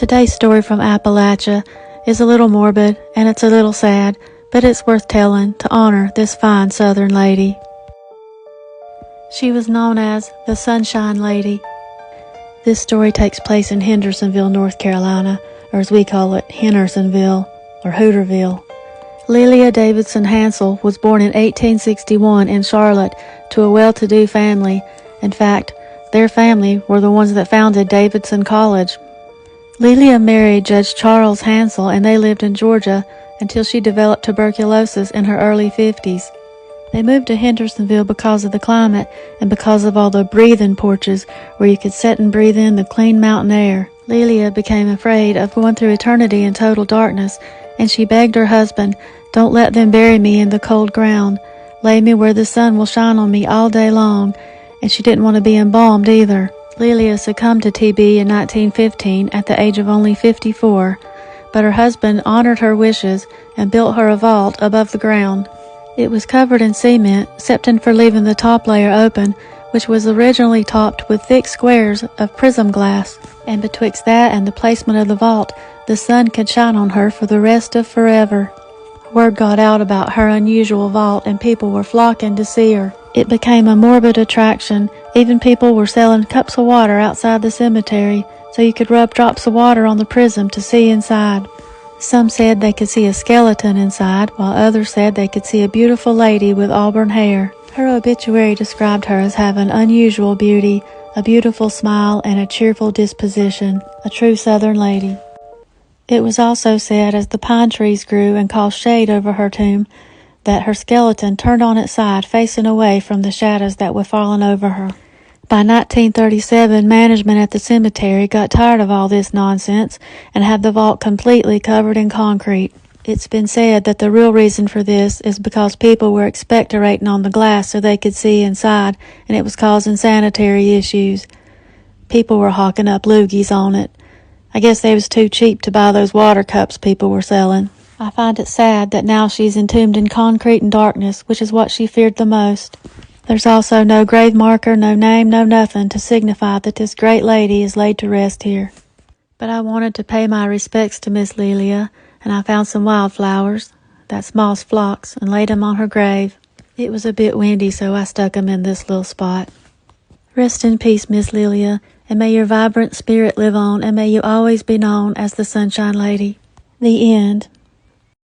Today's story from Appalachia is a little morbid and it's a little sad, but it's worth telling to honor this fine Southern lady. She was known as the Sunshine Lady. This story takes place in Hendersonville, North Carolina, or as we call it, Hendersonville or Hooterville. Lilia Hansel was born in 1861 in Charlotte to a well-to-do family. In fact, their family were the ones that founded Davidson College. Lilia married Judge Charles Hansel and they lived in Georgia until she developed tuberculosis in her early 50s. They moved to Hendersonville because of the climate and because of all the breathing porches where you could sit and breathe in the clean mountain air. Lilia became afraid of going through eternity in total darkness, and she begged her husband, "Don't let them bury me in the cold ground. Lay me where the sun will shine on me all day long." And she didn't want to be embalmed either. Lilia succumbed to TB in 1915 at the age of only 54, but her husband honored her wishes and built her a vault above the ground. It was covered in cement, excepting for leaving the top layer open, which was originally topped with thick squares of prism glass, and betwixt that and the placement of the vault, the sun could shine on her for the rest of forever. Word got out about her unusual vault and people were flocking to see her. It became a morbid attraction. Even people were selling cups of water outside the cemetery so you could rub drops of water on the prism to see inside. Some said they could see a skeleton inside, while others said they could see a beautiful lady with auburn hair. Her obituary described her as having unusual beauty, a beautiful smile, and a cheerful disposition, a true Southern lady. It was also said as the pine trees grew and cast shade over her tomb, that her skeleton turned on its side facing away from the shadows that were falling over her. By 1937, management at the cemetery got tired of all this nonsense and had the vault completely covered in concrete. It's been said that the real reason for this is because people were expectorating on the glass so they could see inside, and it was causing sanitary issues. People were hawking up loogies on it. I guess they was too cheap to buy those water cups people were selling. I find it sad that now she's entombed in concrete and darkness, which is what she feared the most. There's also no grave marker, no name, no nothing to signify that this great lady is laid to rest here. But I wanted to pay my respects to Miss Lilia, and I found some wildflowers, that's moss phlox, and laid 'em on her grave. It was a bit windy, so I stuck 'em in this little spot. Rest in peace, Miss Lilia, and may your vibrant spirit live on, and may you always be known as the Sunshine Lady. The end.